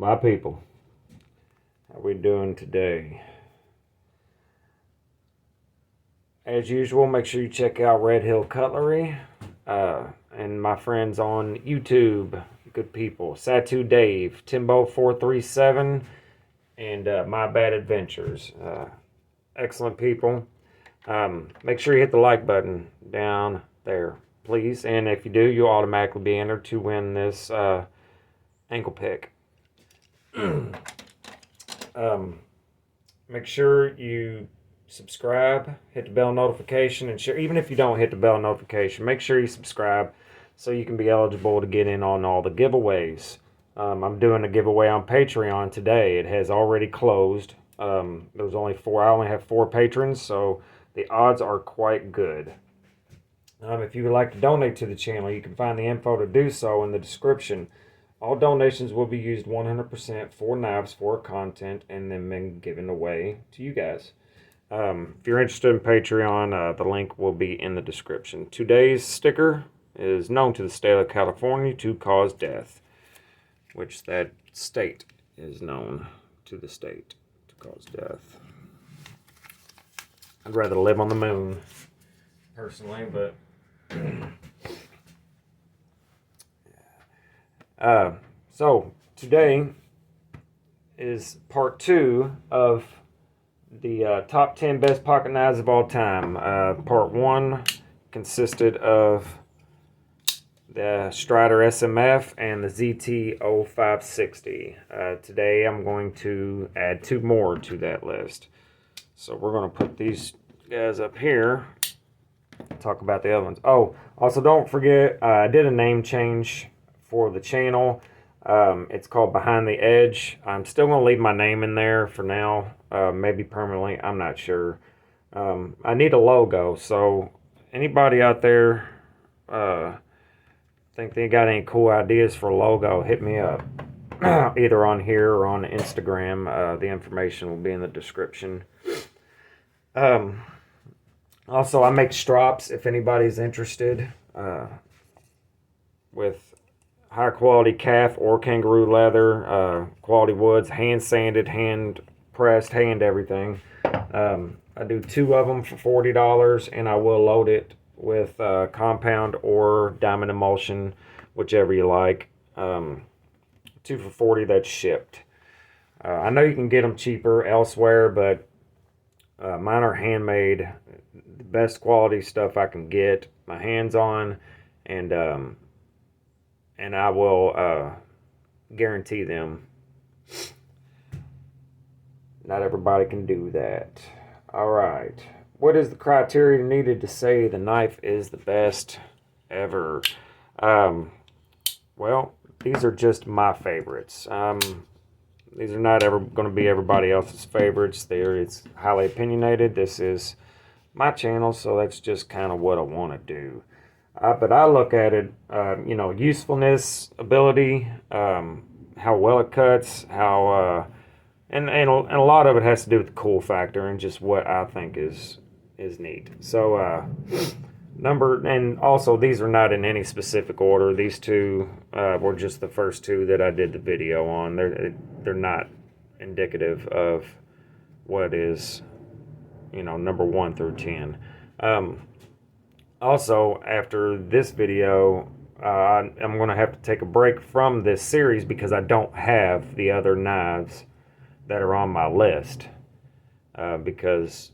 My people, how we doing today? As usual, make sure you check out Red Hill Cutlery and my friends on YouTube. Good people, Satu Dave, Timbo437, and My Bad Adventures. Excellent people. Make sure you hit the like button down there, please. And if you do, you'll automatically be entered to win this ankle pick. Make sure you subscribe, hit the bell notification, and share. Even if you don't hit the bell notification, make sure you subscribe so you can be eligible to get in on all the giveaways. I'm doing a giveaway on Patreon today. It has already closed. There's only four. I only have 4 patrons, so the odds are quite good. If you would like to donate to the channel, you can find the info to do so in the description. All donations will be used 100% for knives, for content, and then been given away to you guys. If you're interested in Patreon, the link will be in the description. Today's sticker is known to the state of California to cause death, which that state is known to the state to cause death. I'd rather live on the moon, personally, but... So today is part 2 of the top 10 best pocket knives of all time. Part 1 consisted of the Strider SMF and the ZT-0560. Today I'm going to add 2 more to that list. So we're going to put these guys up here. Talk about the other ones. Oh, also don't forget, I did a name change for the channel. It's called Behind the Edge. I'm still going to leave my name in there for now, maybe permanently, I'm not sure. I need a logo, so anybody out there think they got any cool ideas for a logo, hit me up. Either on here or on Instagram. The information will be in the description. Also, I make strops if anybody's interested, with high quality calf or kangaroo leather, quality woods, hand sanded, hand pressed, hand everything. I do 2 of them for $40, and I will load it with compound or diamond emulsion, whichever you like. 2 for $40, that's shipped. I know you can get them cheaper elsewhere, but mine are handmade, the best quality stuff I can get my hands on, and I will guarantee them. Not everybody can do that. Alright. What is the criteria needed to say the knife is the best ever? Well, these are just my favorites. These are not ever going to be everybody else's favorites. It's highly opinionated. This is my channel, so that's just kind of what I want to do. But I look at it, usefulness, ability, how well it cuts, how, and a lot of it has to do with the cool factor and just what I think is neat. So, and also these are not in any specific order. These 2 were just the first 2 that I did the video on. They're not indicative of what is, number 1 through 10. Also, after this video, I'm going to have to take a break from this series because I don't have the other knives that are on my list, because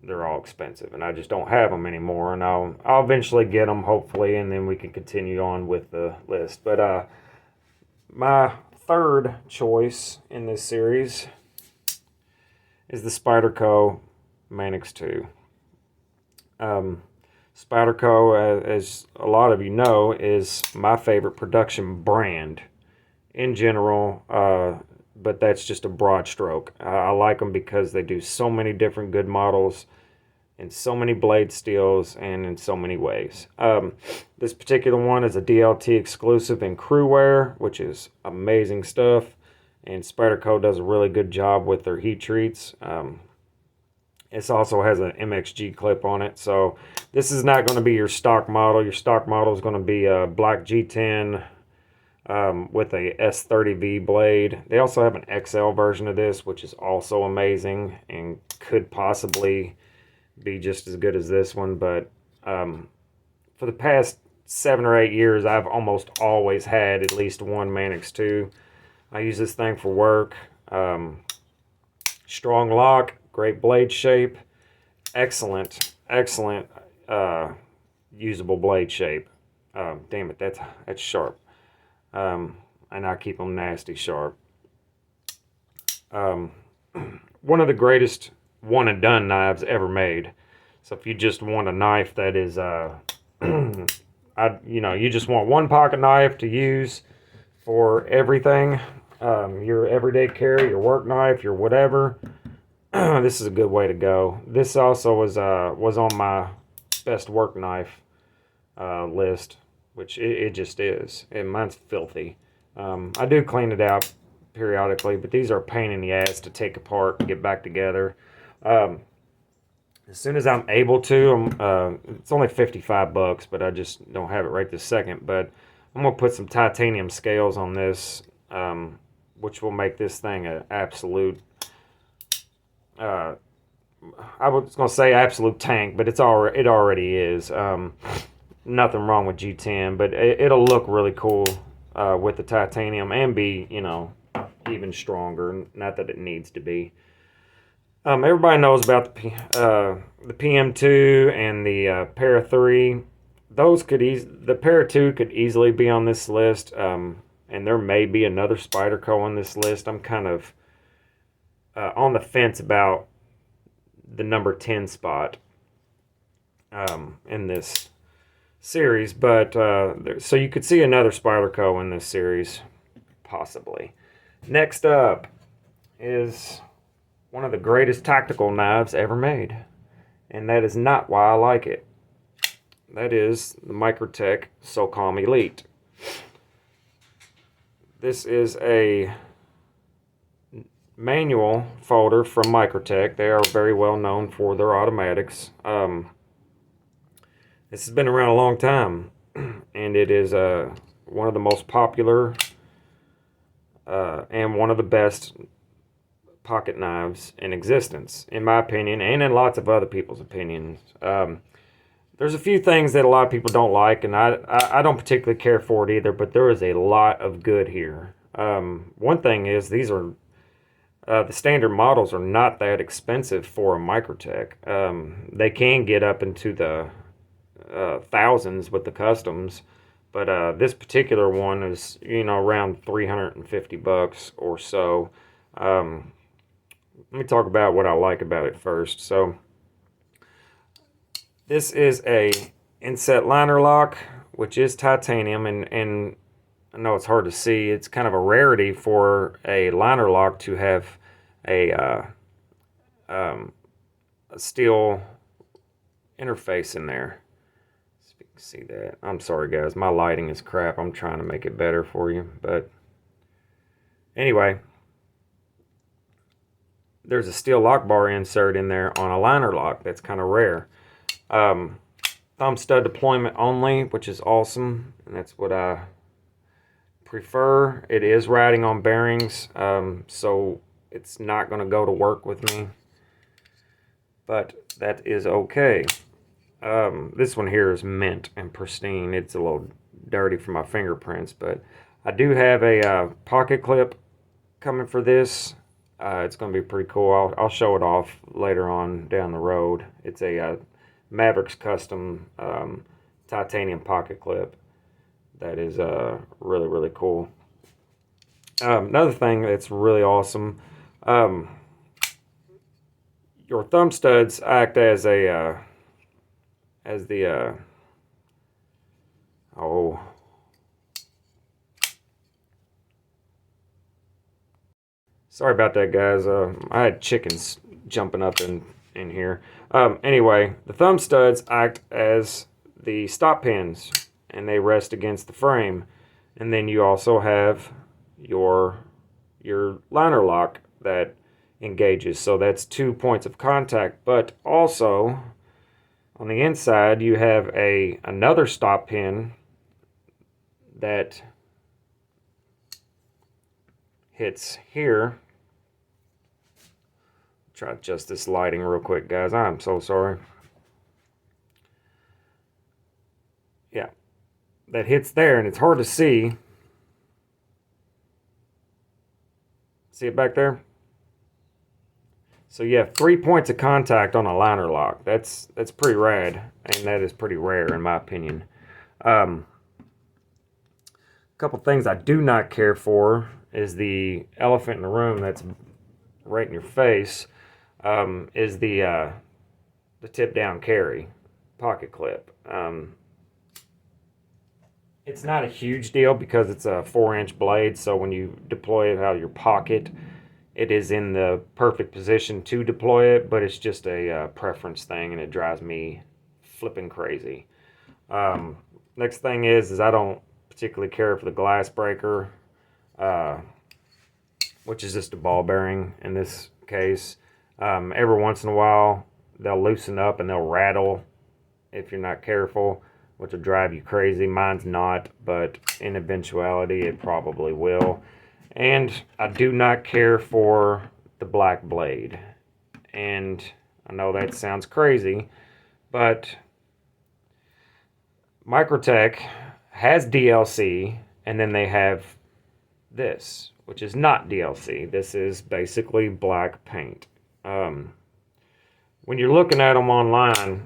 they're all expensive and I just don't have them anymore, and I'll eventually get them, hopefully, and then we can continue on with the list. But my 3rd choice in this series is the Spyderco Manix 2. Spyderco, as a lot of you know, is my favorite production brand in general, but that's just a broad stroke. I like them because they do so many different good models in so many blade steels and in so many ways. This particular one is a DLT exclusive in crew wear, which is amazing stuff, and Spyderco does a really good job with their heat treats. It also has an MXG clip on it, so this is not going to be your stock model. Your stock model is going to be a black G10 with a S30V blade. They also have an XL version of this, which is also amazing and could possibly be just as good as this one. But for the past 7 or 8 years, I've almost always had at least one Manix 2. I use this thing for work. Strong lock, great blade shape, excellent usable blade shape. Damn it, that's sharp. And I keep them nasty sharp. One of the greatest one and done knives ever made. So if you just want a knife that is, you just want one pocket knife to use for everything, your everyday carry, your work knife, your whatever. This is a good way to go. This also was on my best work knife list, which it just is. And mine's filthy. I do clean it out periodically, but these are a pain in the ass to take apart and get back together. As soon as I'm able to, it's only $55, but I just don't have it right this second. But I'm gonna put some titanium scales on this, which will make this thing an absolute. I was gonna say absolute tank, but it already is. Nothing wrong with G10, but it'll look really cool with the titanium and be, even stronger. Not that it needs to be. Everybody knows about the PM2 and the Para 3. The Para 2 could easily be on this list, and there may be another Spyderco on this list. I'm kind of on the fence about the number 10 spot in this series, but so you could see another Spyderco in this series, possibly. Next up is one of the greatest tactical knives ever made, and that is not why I like it. That is the Microtech SOCOM Elite. This is a manual folder from Microtech. They are very well known for their automatics. This has been around a long time, and it is one of the most popular and one of the best pocket knives in existence, in my opinion, and in lots of other people's opinions. There's a few things that a lot of people don't like, and I don't particularly care for it either, but there is a lot of good here. One thing is these are the standard models are not that expensive for a Microtech. They can get up into the thousands with the customs, but this particular one is around $350 or so. Let me talk about what I like about it first. So this is a inset liner lock, which is titanium, and I know it's hard to see. It's kind of a rarity for a liner lock to have a steel interface in there. So you can see that. I'm sorry, guys. My lighting is crap. I'm trying to make it better for you. But anyway, there's a steel lock bar insert in there on a liner lock. That's kind of rare. Thumb stud deployment only, which is awesome, and that's what I prefer. It is riding on bearings, so it's not going to go to work with me, but that is okay. This one here is mint and pristine. It's a little dirty from my fingerprints, but I do have a pocket clip coming for this. It's going to be pretty cool. I'll show it off later on down the road. It's a Mavericks custom titanium pocket clip that is really, really cool. Another thing that's really awesome, your thumb studs act as a sorry about that, guys. I had chickens jumping up in here. Anyway, the thumb studs act as the stop pins, and they rest against the frame. And then you also have your liner lock that engages. So that's 2 points of contact. But also on the inside, you have another stop pin that hits here. Try to adjust this lighting real quick, guys. I'm so sorry. Yeah, that hits there, and it's hard to see. See it back there? So you have 3 points of contact on a liner lock. That's pretty rad, and that is pretty rare in my opinion. A couple things I do not care for is the elephant in the room that's right in your face. Is the tip down carry pocket clip. It's not a huge deal because it's a 4-inch blade, so when you deploy it out of your pocket, it is in the perfect position to deploy it, but it's just a preference thing, and it drives me flipping crazy. Next thing is I don't particularly care for the glass breaker, which is just a ball bearing in this case. Every once in a while, they'll loosen up and they'll rattle if you're not careful, which will drive you crazy. Mine's not, but in eventuality, it probably will. And I do not care for the black blade. And I know that sounds crazy, but Microtech has DLC, and then they have this, which is not DLC. This is basically black paint. When you're looking at them online,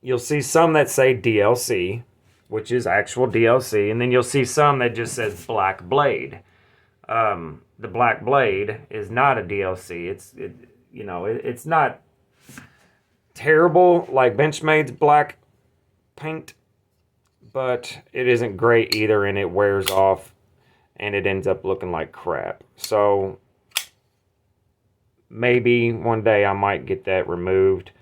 you'll see some that say DLC, which is actual DLC, and then you'll see some that just says Black Blade. The Black Blade is not a DLC. It's not terrible like Benchmade's black paint, but it isn't great either, and it wears off, and it ends up looking like crap. So maybe one day I might get that removed.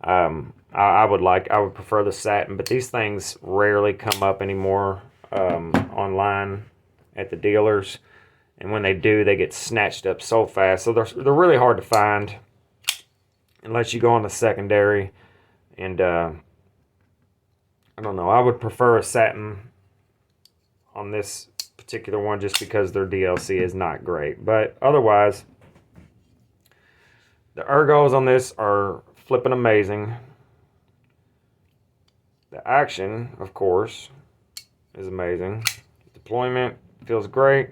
I would prefer the satin, but these things rarely come up anymore online at the dealers, and when they do, they get snatched up so fast. So they're really hard to find unless you go on the secondary. And I don't know. I would prefer a satin on this particular one just because their DLC is not great, but otherwise, the ergos on this are flipping amazing. The action, of course, is amazing. Deployment feels great.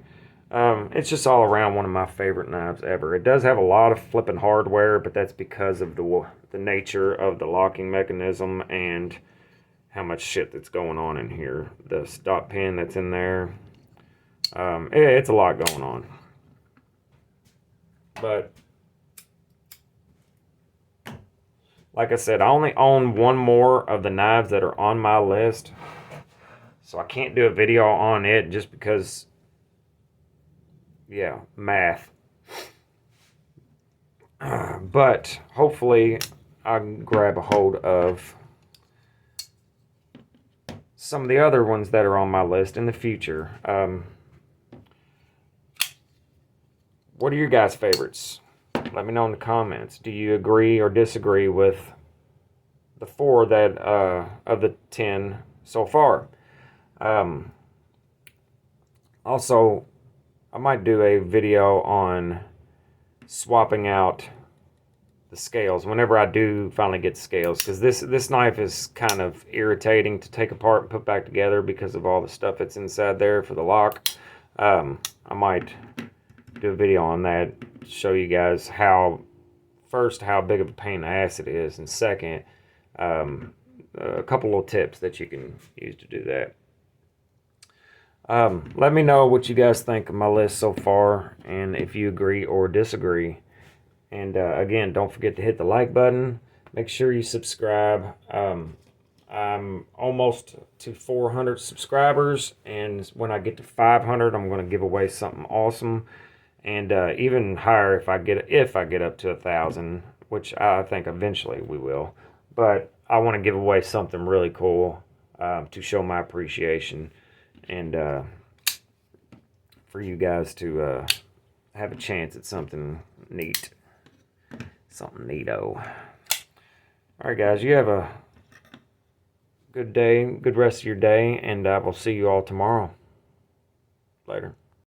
It's just all around one of my favorite knives ever. It does have a lot of flipping hardware, but that's because of the nature of the locking mechanism and how much shit that's going on in here. The stop pin that's in there. It's a lot going on. But like I said, I only own one more of the knives that are on my list, so I can't do a video on it just because, yeah, math. But hopefully I can grab a hold of some of the other ones that are on my list in the future. What are your guys' favorites? Let me know in the comments. Do you agree or disagree with the 4 that of the 10 so far? Also, I might do a video on swapping out the scales whenever I do finally get scales, because this knife is kind of irritating to take apart and put back together because of all the stuff that's inside there for the lock. I might do a video on that, show you guys how big of a pain in the ass it is, and second, a couple little tips that you can use to do that. Let me know what you guys think of my list so far, and if you agree or disagree. And again, don't forget to hit the like button. Make sure you subscribe. I'm almost to 400 subscribers, and when I get to 500, I'm going to give away something awesome. And even higher if I get up to 1,000, which I think eventually we will. But I want to give away something really cool to show my appreciation, and for you guys to have a chance at something neat, something neato. All right, guys, you have a good day, good rest of your day, and I will see you all tomorrow. Later.